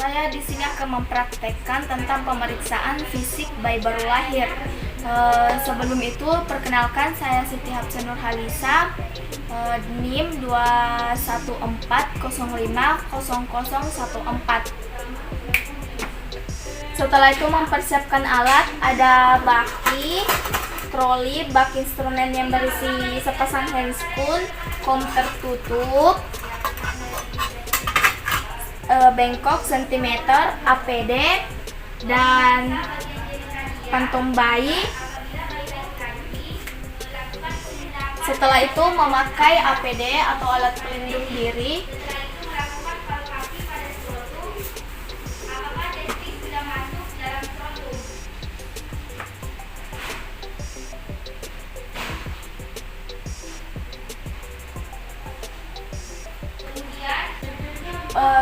Saya di sini akan mempraktekkan tentang pemeriksaan fisik bayi baru lahir. Sebelum itu, perkenalkan saya Siti Hapsa Nurhalisa, NIM 214050014. Setelah itu mempersiapkan alat, ada baki, troli, bak instrumen yang berisi sepasang handscoon, kom tertutup, bengkok sentimeter, APD, dan kantong bayi. Setelah itu memakai APD atau alat pelindung diri.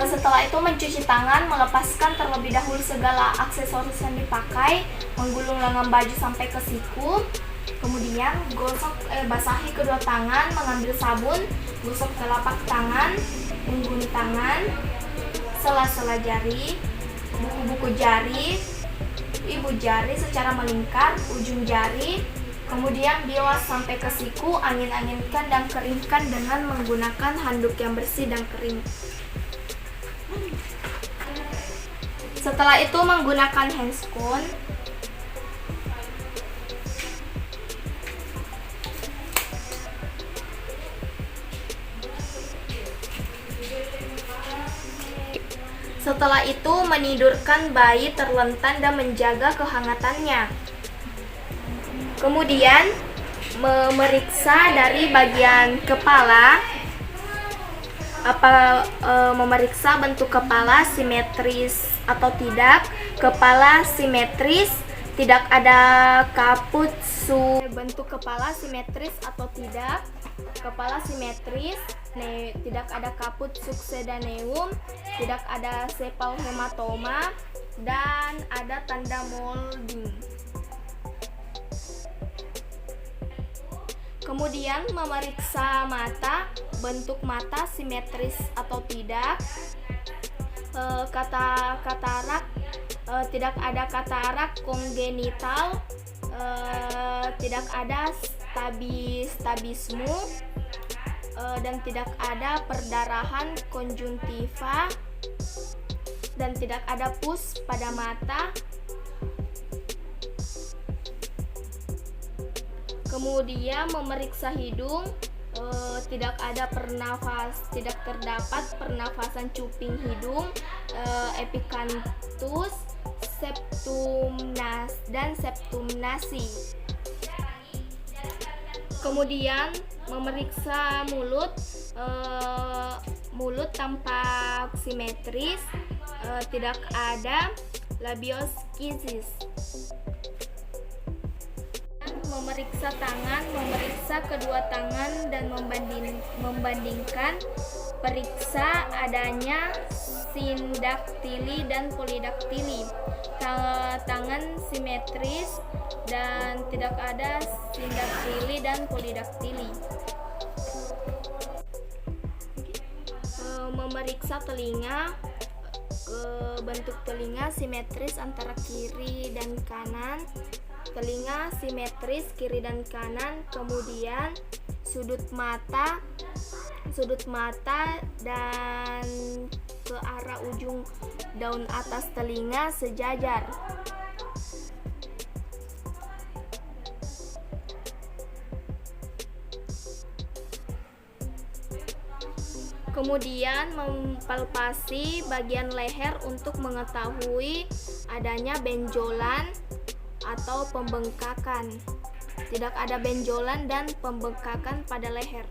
Setelah itu mencuci tangan, melepaskan terlebih dahulu segala aksesoris yang dipakai, menggulung lengan baju sampai ke siku, kemudian basahi kedua tangan, mengambil sabun, gosok telapak tangan, punggung tangan, sela-sela jari, buku-buku jari, ibu jari secara melingkar, ujung jari, kemudian bilas sampai ke siku, angin-anginkan dan keringkan dengan menggunakan handuk yang bersih dan kering. Setelah itu menggunakan handscoon, setelah itu menidurkan bayi terlentang dan menjaga kehangatannya. Kemudian memeriksa dari bagian kepala, memeriksa bentuk kepala simetris atau tidak. Kepala simetris, tidak ada kaput bentuk kepala simetris atau tidak. Kepala simetris, tidak ada kaput succedaneum, tidak ada sepal hematoma, dan ada tanda molding. Kemudian memeriksa mata, bentuk mata simetris atau tidak. Katarak, tidak ada katarak kongenital, tidak ada strabismu, dan tidak ada perdarahan konjuntiva, dan tidak ada pus pada mata. Kemudian memeriksa hidung, tidak terdapat pernafasan cuping hidung, epicanthus, septumnasi. Kemudian memeriksa mulut, mulut tampak simetris, tidak ada labioskisis. Memeriksa tangan, memeriksa kedua tangan dan membandingkan, periksa adanya sindaktili dan polidaktili. Tangan simetris dan tidak ada sindaktili dan polidaktili. Memeriksa telinga, bentuk telinga simetris antara kiri dan kanan. Telinga simetris kiri dan kanan. Kemudian sudut mata dan ke arah ujung daun atas telinga sejajar. Kemudian mempalpasi bagian leher untuk mengetahui adanya benjolan atau pembengkakan. Tidak ada benjolan dan pembengkakan pada leher.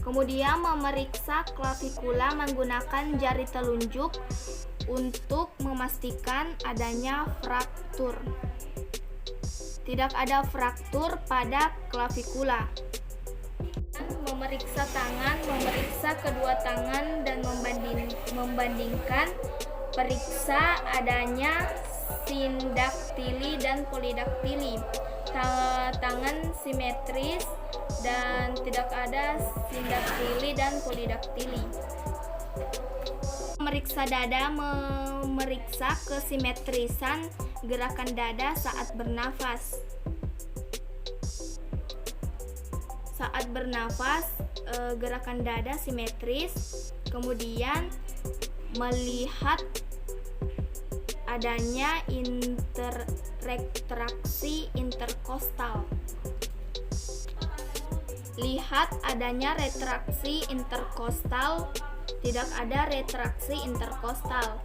Kemudian memeriksa klavikula menggunakan jari telunjuk untuk memastikan adanya fraktur. Tidak ada fraktur pada klavikula. Memeriksa tangan, memeriksa kedua tangan dan membandingkan, periksa adanya sindaktili dan polidaktili. Tangan simetris dan tidak ada sindaktili dan polidaktili. Memeriksa dada memeriksa kesimetrisan gerakan dada saat bernafas. Saat bernafas, gerakan dada simetris. Kemudian melihat adanya retraksi interkostal. Lihat adanya retraksi interkostal, tidak ada retraksi interkostal.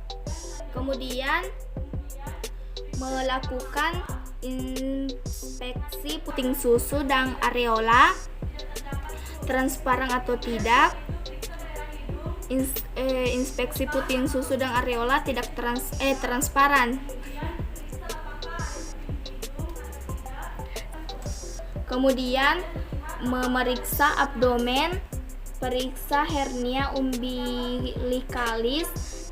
Kemudian melakukan inspeksi puting susu dan areola, transparan atau tidak. Inspeksi puting susu dan areola tidak transparan. Kemudian memeriksa abdomen, periksa hernia umbilikalis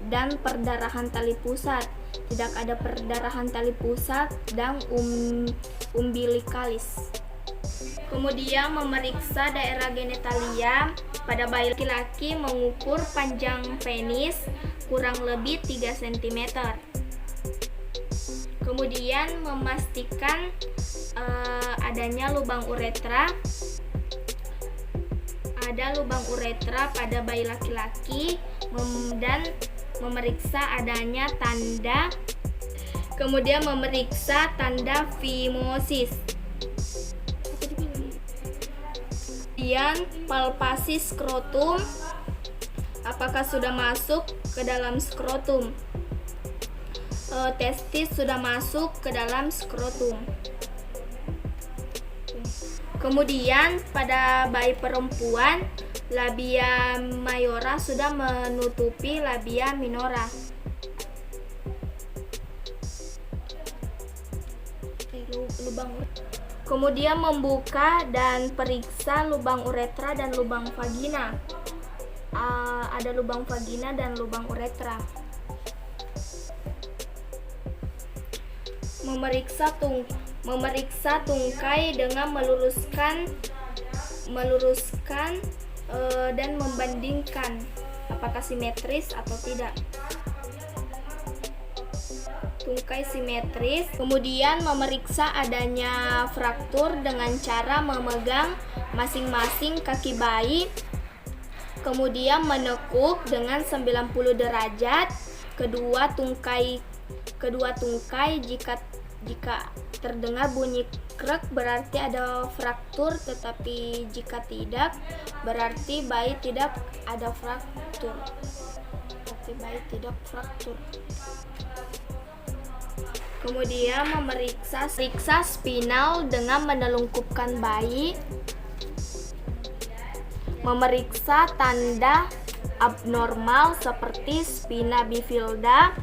dan perdarahan tali pusat. Tidak ada perdarahan tali pusat dan umbilikalis. Kemudian memeriksa daerah genitalia pada bayi laki-laki, mengukur panjang penis kurang lebih 3 cm. Kemudian memastikan adanya lubang uretra. Ada lubang uretra pada bayi laki-laki dan memeriksa adanya tanda. Kemudian memeriksa tanda fimosis. Kemudian palpasi skrotum, apakah sudah masuk ke dalam skrotum. Testis sudah masuk ke dalam skrotum. Kemudian pada bayi perempuan, labia mayora sudah menutupi labia minora. Kemudian membuka dan periksa lubang uretra dan lubang vagina. Ada lubang vagina dan lubang uretra. Memeriksa tungkai dengan meluruskan dan membandingkan apakah simetris atau tidak. Tungkai simetris. Kemudian memeriksa adanya fraktur dengan cara memegang masing-masing kaki bayi, kemudian menekuk dengan 90 derajat kedua tungkai. Jika terdengar bunyi krek berarti ada fraktur, tetapi jika tidak berarti bayi tidak ada fraktur. Kemudian memeriksa spinal dengan menelungkupkan bayi, memeriksa tanda abnormal seperti spina bifida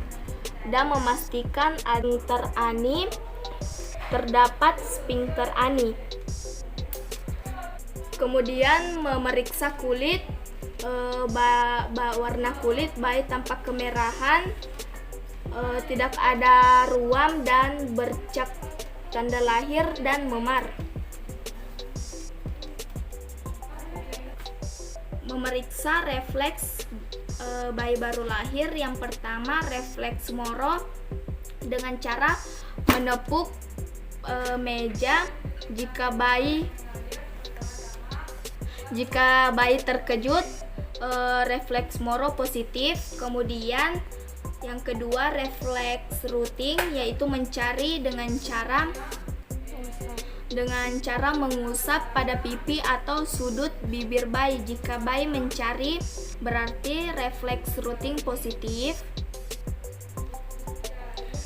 dan memastikan sphincter ani terdapat sphincter ani. Kemudian memeriksa kulit, warna kulit bayi tampak kemerahan, tidak ada ruam dan bercak, tanda lahir dan memar. Memeriksa refleks bayi baru lahir. Yang pertama, refleks Moro dengan cara menepuk meja jika bayi terkejut, refleks Moro positif. Kemudian yang kedua, refleks routing, yaitu mencari dengan cara mengusap pada pipi atau sudut bibir bayi. Jika bayi mencari, berarti refleks routing positif.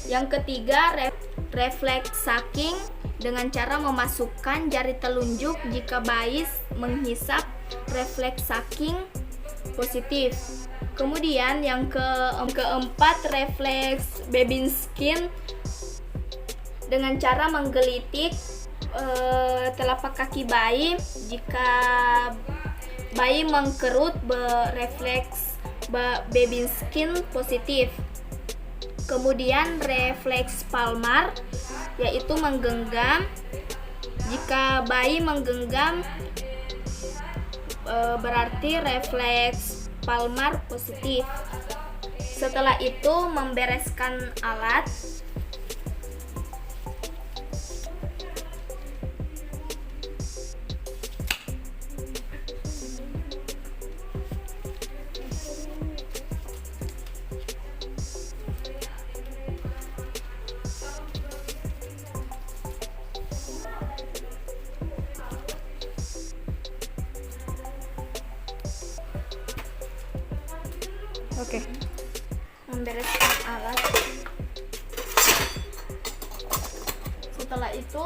Yang ketiga, refleks sucking dengan cara memasukkan jari telunjuk. Jika bayi menghisap, refleks sucking positif. Kemudian yang keempat, refleks Babinski dengan cara menggelitik telapak kaki bayi. Jika bayi mengkerut, refleks Babinski positif. Kemudian refleks Palmar, yaitu menggenggam. Jika bayi menggenggam, berarti refleks Palmar positif. Setelah itu membereskan alat. Oke. Membereskan alat. Setelah itu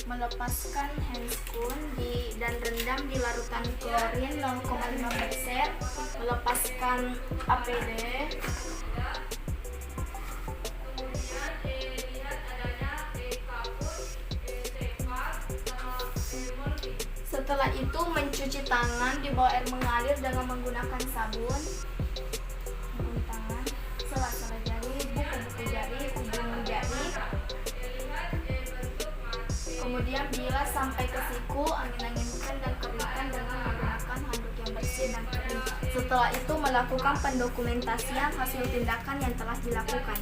melepaskan handscoon dan rendam di larutan klorin 0,5%. Melepaskan APD. Setelah itu mencuci tangan di bawah air mengalir dengan menggunakan sabun. Tangan, sela-sela jari, buku-buku jari, ujung jari. Kemudian bilas sampai ke siku, angin-anginkan dan keringkan dengan menggunakan handuk yang bersih dan kering. Setelah itu melakukan pendokumentasian hasil tindakan yang telah dilakukan.